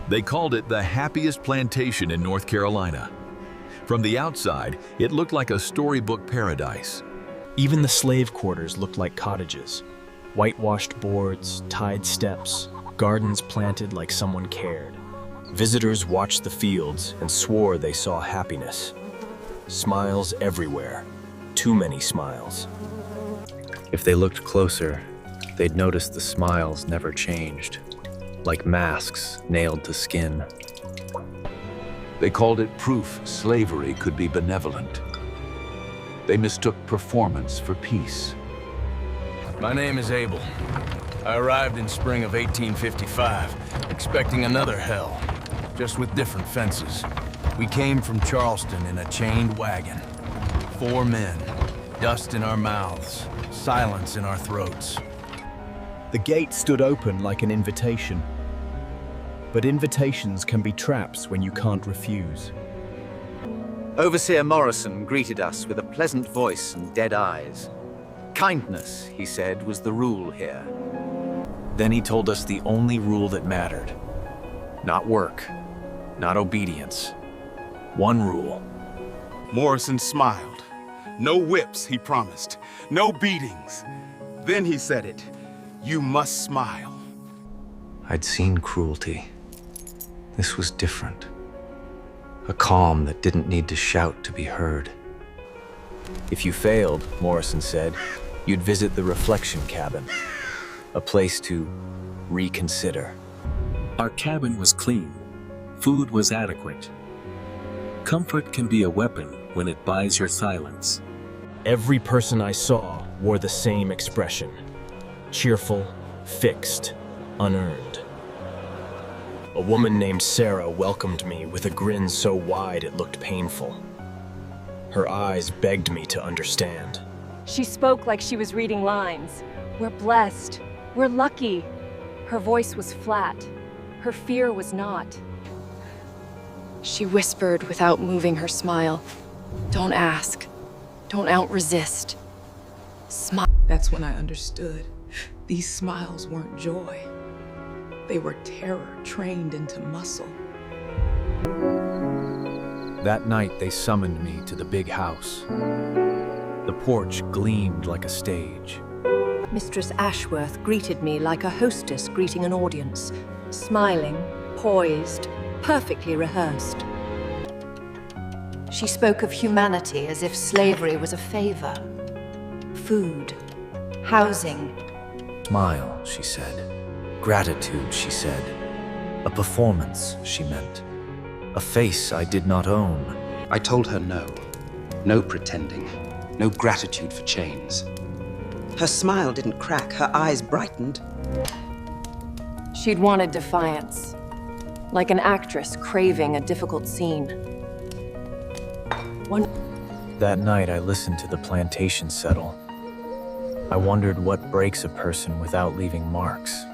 They called it the happiest plantation in North Carolina. From the outside, it looked like a storybook paradise. Even the slave quarters looked like cottages. Whitewashed boards, tied steps, gardens planted like someone cared. Visitors watched the fields and swore they saw happiness. Smiles everywhere. Too many smiles. If they looked closer, they'd notice the smiles never changed, like masks nailed to skin. They called it proof slavery could be benevolent. They mistook performance for peace. My name is Abel. I arrived in spring of 1855, expecting another hell, just with different fences. We came from Charleston in a chained wagon. 4 men, dust in our mouths, silence in our throats. The gate stood open like an invitation. But invitations can be traps when you can't refuse. Overseer Morrison greeted us with a pleasant voice and dead eyes. Kindness, he said, was the rule here. Then he told us the only rule that mattered. Not work, not obedience. One rule. Morrison smiled. No whips, he promised. No beatings. Then he said it. You must smile. I'd seen cruelty. This was different. A calm that didn't need to shout to be heard. If you failed, Morrison said, you'd visit the reflection cabin. A place to reconsider. Our cabin was clean. Food was adequate. Comfort can be a weapon when it buys your silence. Every person I saw wore the same expression. Cheerful, fixed, unearned. A woman named Sarah welcomed me with a grin so wide it looked painful. Her eyes begged me to understand. She spoke like she was reading lines. We're blessed. We're lucky. Her voice was flat. Her fear was not. She whispered without moving her smile. Don't ask. Don't out-resist. Smile. That's when I understood. These smiles weren't joy. They were terror trained into muscle. That night, they summoned me to the big house. The porch gleamed like a stage. Mistress Ashworth greeted me like a hostess greeting an audience, smiling, poised, perfectly rehearsed. She spoke of humanity as if slavery was a favor. Food, housing. Smile, she said. Gratitude, she said. A performance, she meant. A face I did not own. I told her no. No pretending. No gratitude for chains. Her smile didn't crack, her eyes brightened. She'd wanted defiance, like an actress craving a difficult scene. That night, I listened to the plantation settle. I wondered what breaks a person without leaving marks.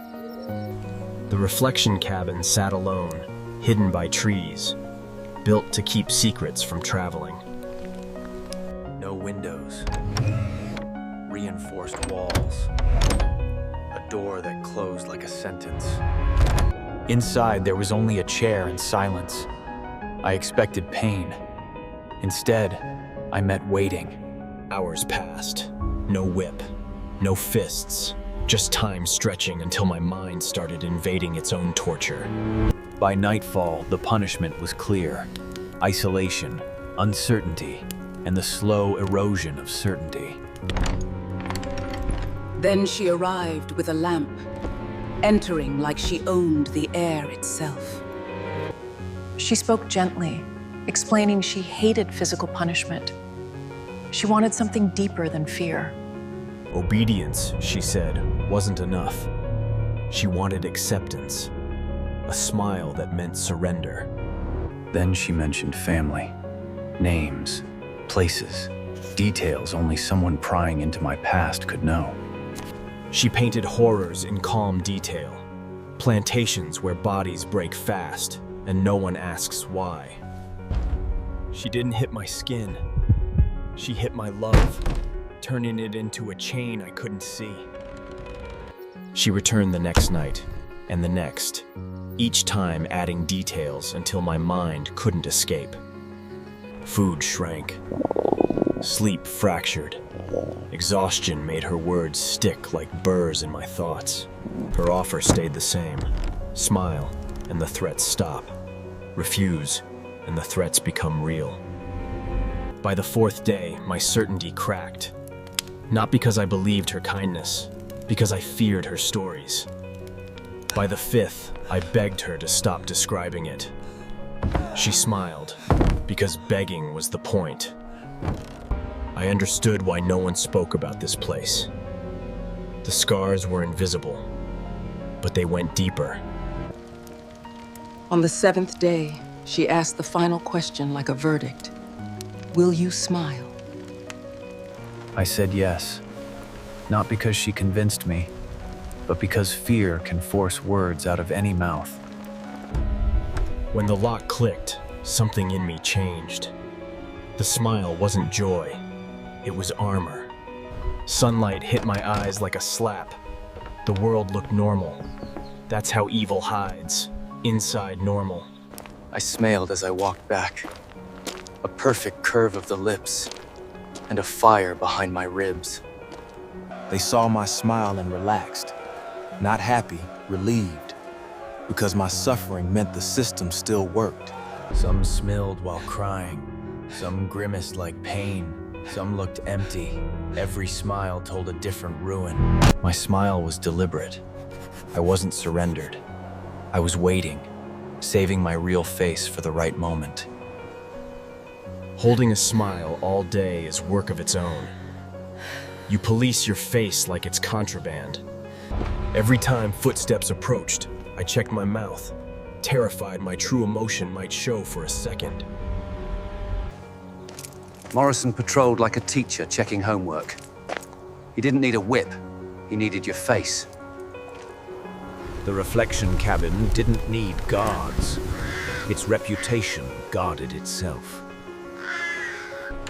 The reflection cabin sat alone, hidden by trees, built to keep secrets from traveling. No windows. Reinforced walls. A door that closed like a sentence. Inside, there was only a chair and silence. I expected pain. Instead, I met waiting. Hours passed. No whip, no fists, just time stretching until my mind started invading its own torture. By nightfall, the punishment was clear. Isolation, uncertainty, and the slow erosion of certainty. Then she arrived with a lamp, entering like she owned the air itself. She spoke gently, explaining she hated physical punishment. She wanted something deeper than fear. Obedience, she said, wasn't enough. She wanted acceptance, a smile that meant surrender. Then she mentioned family, names, places, details only someone prying into my past could know. She painted horrors in calm detail, plantations where bodies break fast and no one asks why. She didn't hit my skin. She hit my love, turning it into a chain I couldn't see. She returned the next night, and the next, each time adding details until my mind couldn't escape. Food shrank. Sleep fractured. Exhaustion made her words stick like burrs in my thoughts. Her offer stayed the same. Smile, and the threats stop. Refuse, and the threats become real. By the fourth day, my certainty cracked. Not because I believed her kindness, because I feared her stories. By the fifth, I begged her to stop describing it. She smiled, because begging was the point. I understood why no one spoke about this place. The scars were invisible, but they went deeper. On the seventh day, she asked the final question like a verdict. Will you smile? I said yes. Not because she convinced me, but because fear can force words out of any mouth. When the lock clicked, something in me changed. The smile wasn't joy, it was armor. Sunlight hit my eyes like a slap. The world looked normal. That's how evil hides, inside normal. I smiled as I walked back. A perfect curve of the lips, and a fire behind my ribs. They saw my smile and relaxed. Not happy, relieved. Because my suffering meant the system still worked. Some smiled while crying. Some grimaced like pain. Some looked empty. Every smile told a different ruin. My smile was deliberate. I wasn't surrendered. I was waiting, saving my real face for the right moment. Holding a smile all day is work of its own. You police your face like it's contraband. Every time footsteps approached, I checked my mouth, terrified my true emotion might show for a second. Morrison patrolled like a teacher checking homework. He didn't need a whip, he needed your face. The reflection cabin didn't need guards. Its reputation guarded itself.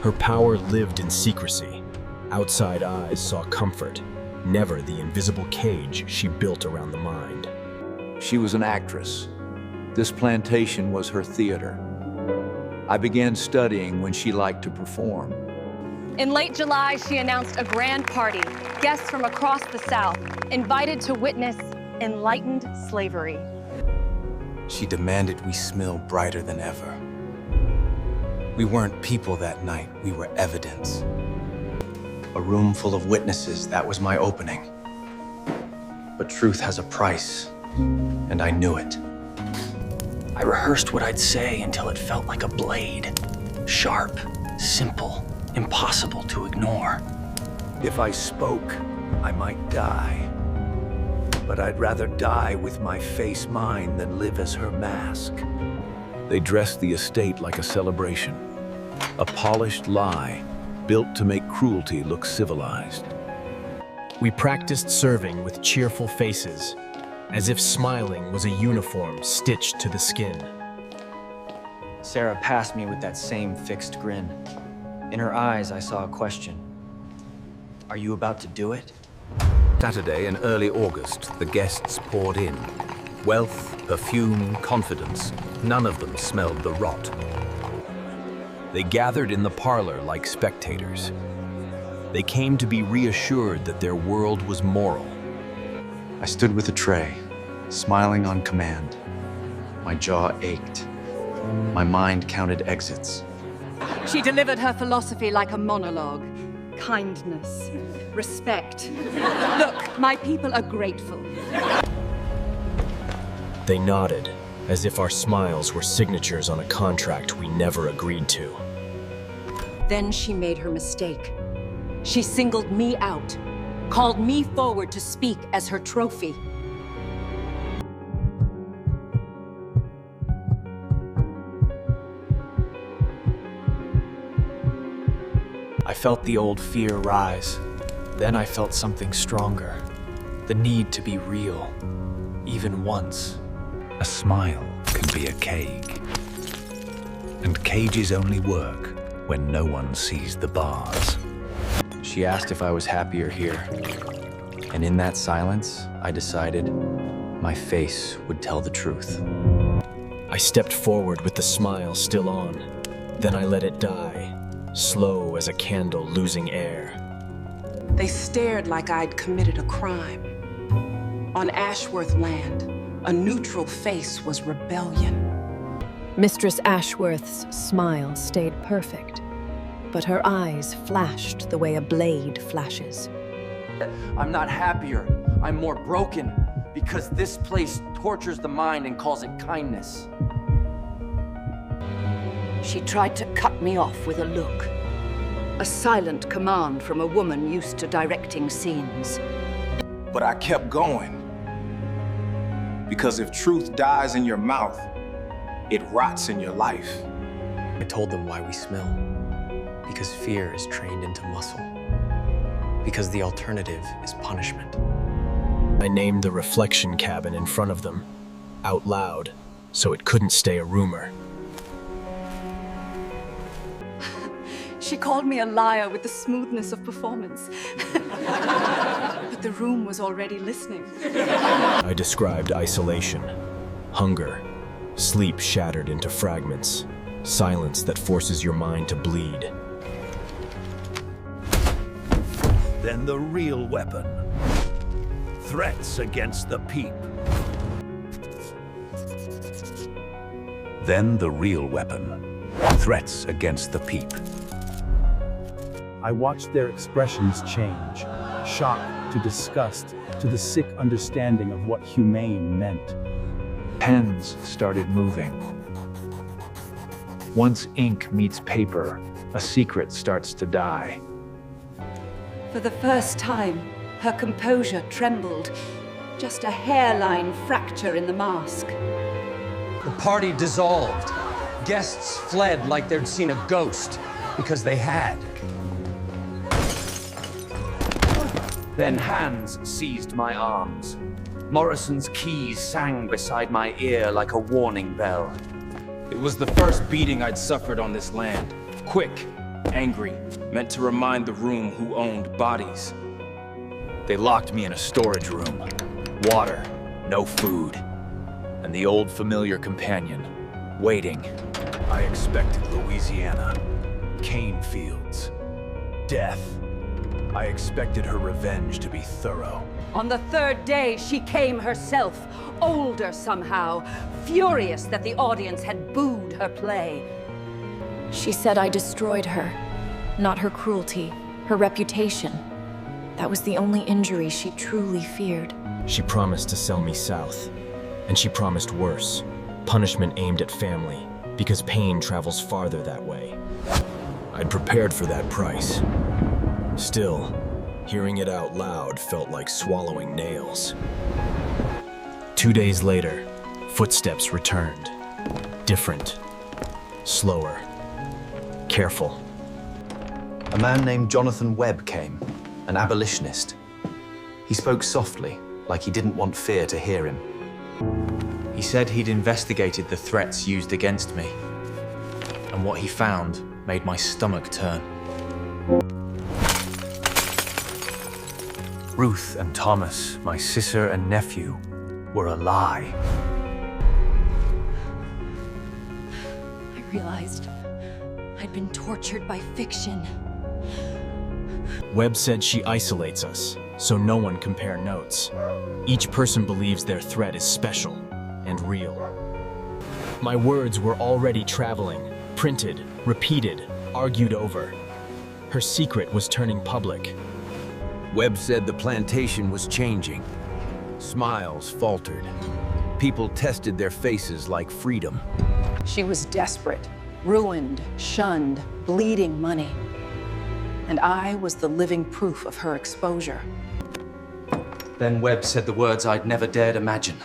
Her power lived in secrecy. Outside eyes saw comfort, never the invisible cage she built around the mind. She was an actress. This plantation was her theater. I began studying when she liked to perform. In late July, she announced a grand party. Guests from across the South, invited to witness enlightened slavery. She demanded we smell brighter than ever. We weren't people that night, we were evidence. A room full of witnesses, that was my opening. But truth has a price, and I knew it. I rehearsed what I'd say until it felt like a blade. Sharp, simple, impossible to ignore. If I spoke, I might die. But I'd rather die with my face mine than live as her mask. They dressed the estate like a celebration. A polished lie, built to make cruelty look civilized. We practiced serving with cheerful faces, as if smiling was a uniform stitched to the skin. Sarah passed me with that same fixed grin. In her eyes, I saw a question. Are you about to do it? Saturday in early August, the guests poured in. Wealth, perfume, confidence, none of them smelled the rot. They gathered in the parlor like spectators. They came to be reassured that their world was moral. I stood with a tray, smiling on command. My jaw ached. My mind counted exits. She delivered her philosophy like a monologue. Kindness, respect. Look, my people are grateful. They nodded, as if our smiles were signatures on a contract we never agreed to. Then she made her mistake. She singled me out, called me forward to speak as her trophy. I felt the old fear rise. Then I felt something stronger. The need to be real, even once. A smile can be a cage. And cages only work when no one sees the bars. She asked if I was happier here. And in that silence, I decided my face would tell the truth. I stepped forward with the smile still on. Then I let it die, slow as a candle losing air. They stared like I'd committed a crime. On Ashworth land, a neutral face was rebellion. Mistress Ashworth's smile stayed perfect, but her eyes flashed the way a blade flashes. I'm not happier, I'm more broken, because this place tortures the mind and calls it kindness. She tried to cut me off with a look. A silent command from a woman used to directing scenes. But I kept going. Because if truth dies in your mouth, it rots in your life. I told them why we smell. Because fear is trained into muscle. Because the alternative is punishment. I named the reflection cabin in front of them, out loud, so it couldn't stay a rumor. She called me a liar with the smoothness of performance. But the room was already listening. I described isolation, hunger, sleep shattered into fragments, silence that forces your mind to bleed. Then the real weapon. Threats against the peep. Then the real weapon. Threats against the peep. I watched their expressions change, shock to disgust, to the sick understanding of what humane meant. Pens started moving. Once ink meets paper, a secret starts to die. For the first time, her composure trembled. Just a hairline fracture in the mask. The party dissolved. Guests fled like they'd seen a ghost, because they had. Then hands seized my arms. Morrison's keys sang beside my ear like a warning bell. It was the first beating I'd suffered on this land. Quick, angry, meant to remind the room who owned bodies. They locked me in a storage room. Water, no food. And the old familiar companion, waiting. I expected Louisiana, cane fields, death. I expected her revenge to be thorough. On the third day, she came herself, older somehow, furious that the audience had booed her play. She said I destroyed her, not her cruelty, her reputation. That was the only injury she truly feared. She promised to sell me south, and she promised worse, punishment aimed at family, because pain travels farther that way. I'd prepared for that price. Still, hearing it out loud felt like swallowing nails. 2 days later, footsteps returned. Different, slower, careful. A man named Jonathan Webb came, an abolitionist. He spoke softly, like he didn't want fear to hear him. He said he'd investigated the threats used against me, and what he found made my stomach turn. Ruth and Thomas, my sister and nephew, were a lie. I realized I'd been tortured by fiction. Webb said she isolates us, so no one compare notes. Each person believes their threat is special and real. My words were already traveling, printed, repeated, argued over. Her secret was turning public. Webb said the plantation was changing. Smiles faltered. People tested their faces like freedom. She was desperate, ruined, shunned, bleeding money. And I was the living proof of her exposure. Then Webb said the words I'd never dared imagine.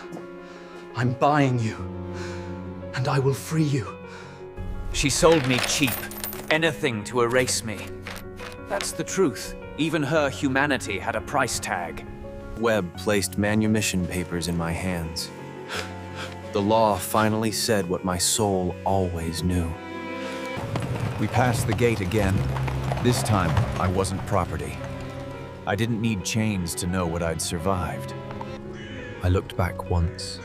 I'm buying you, and I will free you. She sold me cheap, anything to erase me. That's the truth. Even her humanity had a price tag. Webb placed manumission papers in my hands. The law finally said what my soul always knew. We passed the gate again. This time, I wasn't property. I didn't need chains to know what I'd survived. I looked back once.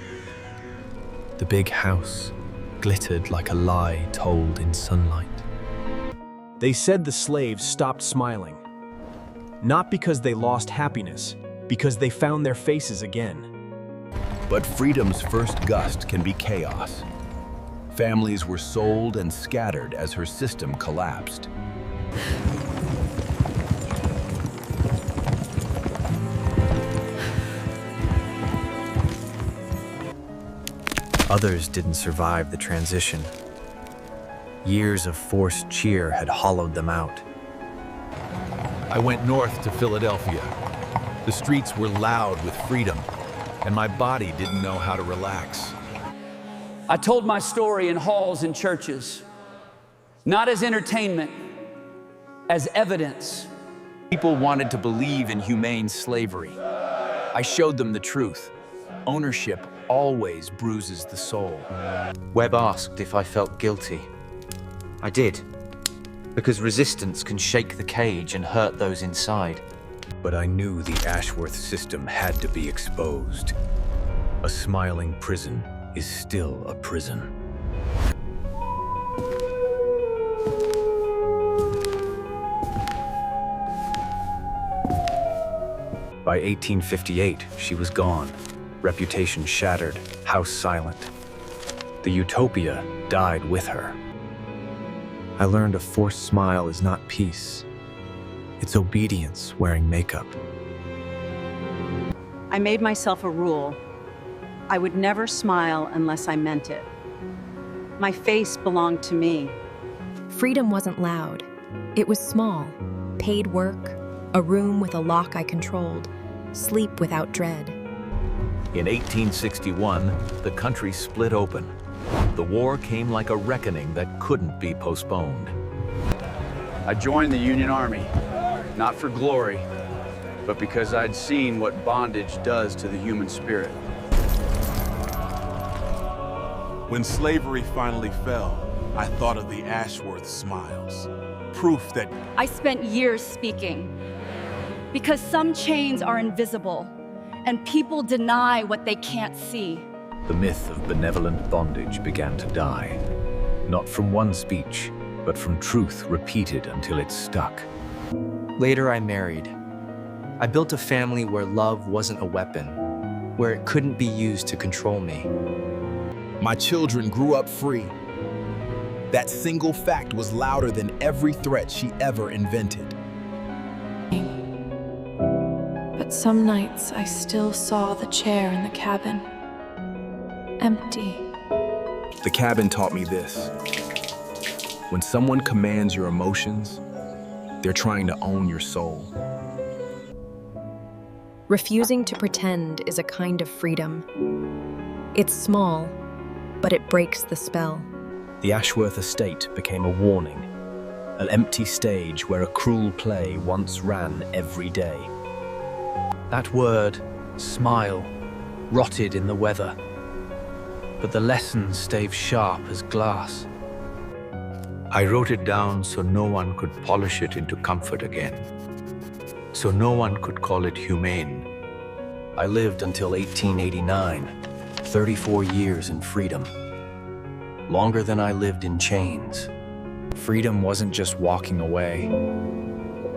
The big house glittered like a lie told in sunlight. They said the slaves stopped smiling. Not because they lost happiness, because they found their faces again. But freedom's first gust can be chaos. Families were sold and scattered as her system collapsed. Others didn't survive the transition. Years of forced cheer had hollowed them out. I went north to Philadelphia. The streets were loud with freedom, and my body didn't know how to relax. I told my story in halls and churches, not as entertainment, as evidence. People wanted to believe in humane slavery. I showed them the truth. Ownership always bruises the soul. Webb asked if I felt guilty. I did, because resistance can shake the cage and hurt those inside. But I knew the Ashworth system had to be exposed. A smiling prison is still a prison. By 1858, she was gone. Reputation shattered, house silent. The utopia died with her. I learned a forced smile is not peace. It's obedience wearing makeup. I made myself a rule. I would never smile unless I meant it. My face belonged to me. Freedom wasn't loud. It was small. Paid work, a room with a lock I controlled, sleep without dread. In 1861, the country split open. The war came like a reckoning that couldn't be postponed. I joined the Union Army, not for glory, but because I'd seen what bondage does to the human spirit. When slavery finally fell, I thought of the Ashworth smiles. Proof that I spent years speaking, because some chains are invisible, and people deny what they can't see. The myth of benevolent bondage began to die. Not from one speech, but from truth repeated until it stuck. Later, I married. I built a family where love wasn't a weapon, where it couldn't be used to control me. My children grew up free. That single fact was louder than every threat she ever invented. But some nights I still saw the chair in the cabin. Empty. The cabin taught me this. When someone commands your emotions, they're trying to own your soul. Refusing to pretend is a kind of freedom. It's small, but it breaks the spell. The Ashworth Estate became a warning, an empty stage where a cruel play once ran every day. That word, smile, rotted in the weather. But the lesson stayed sharp as glass. I wrote it down so no one could polish it into comfort again. So no one could call it humane. I lived until 1889, 34 years in freedom. Longer than I lived in chains. Freedom wasn't just walking away.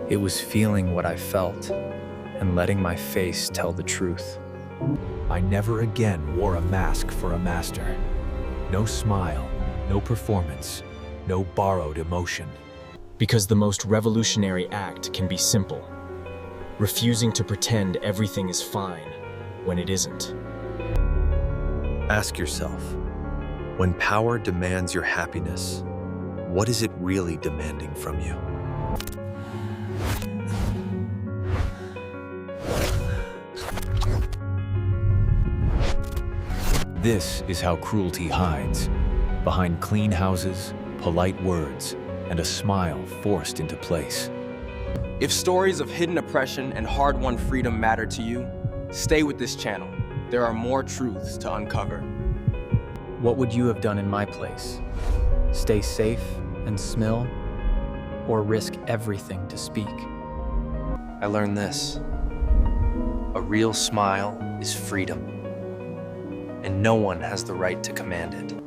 It was feeling what I felt and letting my face tell the truth. I never again wore a mask for a master. No smile, no performance, no borrowed emotion. Because the most revolutionary act can be simple. Refusing to pretend everything is fine when it isn't. Ask yourself, when power demands your happiness, what is it really demanding from you? This is how cruelty hides, behind clean houses, polite words, and a smile forced into place. If stories of hidden oppression and hard-won freedom matter to you, stay with this channel. There are more truths to uncover. What would you have done in my place? Stay safe and smile, or risk everything to speak? I learned this. A real smile is freedom. and no one has the right to command it.